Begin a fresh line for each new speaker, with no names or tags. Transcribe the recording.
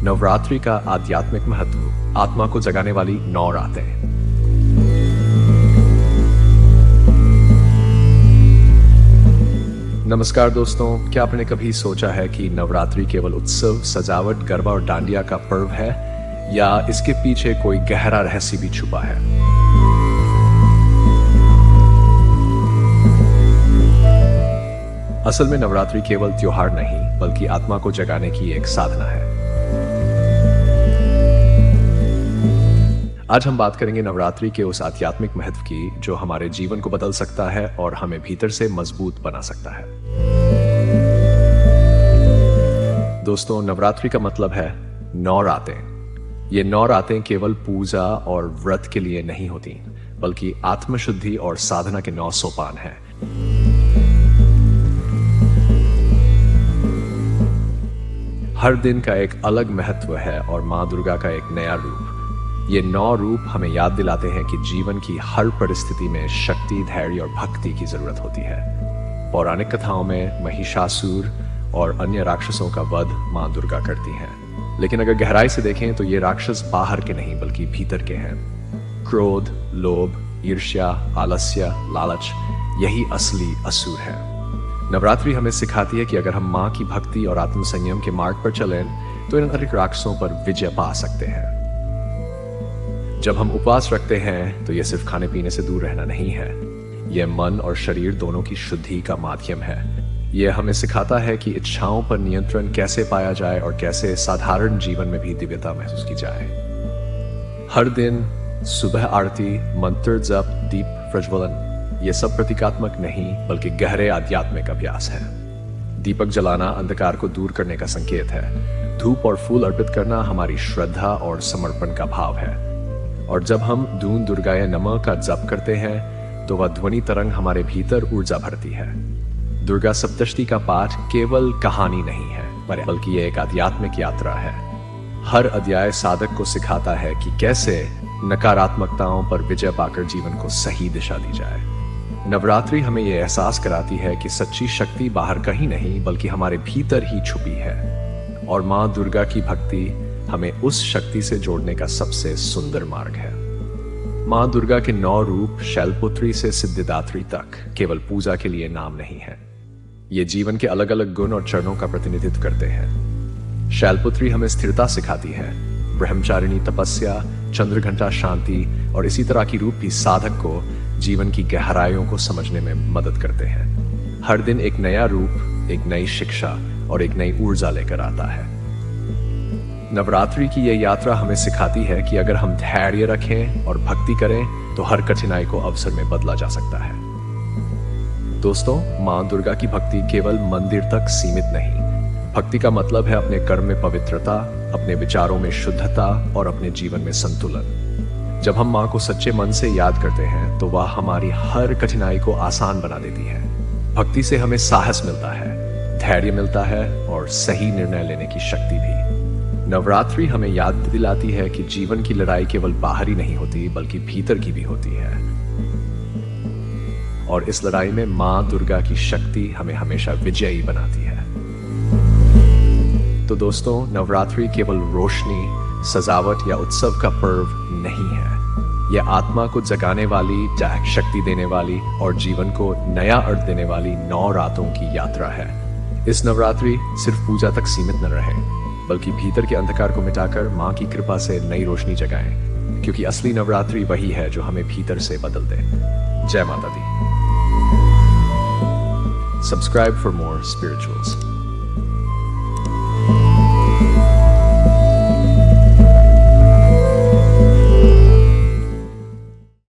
नवरात्रि का आध्यात्मिक महत्व, आत्मा को जगाने वाली 9 रातें। नमस्कार दोस्तों, क्या आपने कभी सोचा है कि नवरात्रि केवल उत्सव, सजावट, गरबा और डांडिया का पर्व है, या इसके पीछे कोई गहरा रहस्य भी छुपा है? असल में नवरात्रि केवल त्योहार नहीं, बल्कि आत्मा को जगाने की एक साधना है। आज हम बात करेंगे नवरात्रि के उस आध्यात्मिक महत्व की जो हमारे जीवन को बदल सकता है और हमें भीतर से मजबूत बना सकता है। दोस्तों, नवरात्रि का मतलब है 9 रातें। ये 9 रातें केवल पूजा और व्रत के लिए नहीं होती, बल्कि आत्मशुद्धि और साधना के 9 सोपान हैं। हर दिन का एक अलग महत्व है और माँ दुर्गा का एक नया रूप। ये 9 रूप हमें याद दिलाते हैं कि जीवन की हर परिस्थिति में शक्ति, धैर्य और भक्ति की जरूरत होती है। पौराणिक कथाओं में महिषासुर और अन्य राक्षसों का वध माँ दुर्गा करती हैं। लेकिन अगर गहराई से देखें तो ये राक्षस बाहर के नहीं बल्कि भीतर के हैं। क्रोध, लोभ, ईर्ष्या, आलस्य, लालच, यही असली असुर है। नवरात्रि हमें सिखाती है कि अगर हम माँ की भक्ति और आत्मसंयम के मार्ग पर चलें तो इन अधिक राक्षसों पर विजय पा सकते हैं। जब हम उपवास रखते हैं तो यह सिर्फ खाने पीने से दूर रहना नहीं है, यह मन और शरीर दोनों की शुद्धि का माध्यम है। यह हमें सिखाता है कि इच्छाओं पर नियंत्रण कैसे पाया जाए और कैसे साधारण जीवन में भी दिव्यता महसूस की जाए। हर दिन सुबह आरती, मंत्र जप, दीप प्रज्वलन, ये सब प्रतीकात्मक नहीं बल्कि गहरे आध्यात्मिक अभ्यास है। दीपक जलाना अंधकार को दूर करने का संकेत है। धूप और फूल अर्पित करना हमारी श्रद्धा और समर्पण का भाव है। और जब हम धून दुर्गाय नमः का जप करते हैं तो वह ध्वनि तरंग हमारे भीतर ऊर्जा भरती है। दुर्गा सप्तशती का पाठ केवल कहानी नहीं है, बल्कि यह एक आध्यात्मिक यात्रा है। हर अध्याय साधक को सिखाता है कि कैसे नकारात्मकताओं पर विजय पाकर जीवन को सही दिशा दी जाए। नवरात्रि हमें यह एहसास कराती है कि सच्ची शक्ति बाहर कहीं नहीं बल्कि हमारे भीतर ही छुपी है, और माँ दुर्गा की भक्ति हमें उस शक्ति से जोड़ने का सबसे सुंदर मार्ग है। माँ दुर्गा के 9 रूप शैलपुत्री से सिद्धिदात्री तक केवल पूजा के लिए नाम नहीं है, ये जीवन के अलग अलग गुण और चरणों का प्रतिनिधित्व करते हैं। शैलपुत्री हमें स्थिरता सिखाती है, ब्रह्मचारिणी तपस्या, चंद्रघंटा शांति और इसी तरह की रूप भी साधक को जीवन की गहराइयों को समझने में मदद करते हैं। हर दिन एक नया रूप, एक नई शिक्षा और एक नई ऊर्जा लेकर आता है। नवरात्रि की यह यात्रा हमें सिखाती है कि अगर हम धैर्य रखें और भक्ति करें तो हर कठिनाई को अवसर में बदला जा सकता है। दोस्तों, माँ दुर्गा की भक्ति केवल मंदिर तक सीमित नहीं। भक्ति का मतलब है अपने कर्म में पवित्रता, अपने विचारों में शुद्धता और अपने जीवन में संतुलन। जब हम माँ को सच्चे मन से याद करते हैं तो वह हमारी हर कठिनाई को आसान बना देती है। भक्ति से हमें साहस मिलता है, धैर्य मिलता है और सही निर्णय लेने की शक्ति भी। नवरात्रि हमें याद दिलाती है कि जीवन की लड़ाई केवल बाहरी नहीं होती बल्कि भीतर की भी होती है, और इस लड़ाई में माँ दुर्गा की शक्ति हमें हमेशा विजयी बनाती है। तो दोस्तों, नवरात्रि केवल रोशनी, सजावट या उत्सव का पर्व नहीं है। यह आत्मा को जगाने वाली, शक्ति देने वाली और जीवन को नया अर्थ देने वाली 9 रातों की यात्रा है। इस नवरात्रि सिर्फ पूजा तक सीमित न रहे, बल्कि भीतर के अंधकार को मिटाकर माँ की कृपा से नई रोशनी जगाएं, क्योंकि असली नवरात्रि वही है जो हमें भीतर से बदल दे। जय माता दी। Subscribe for more spirituals.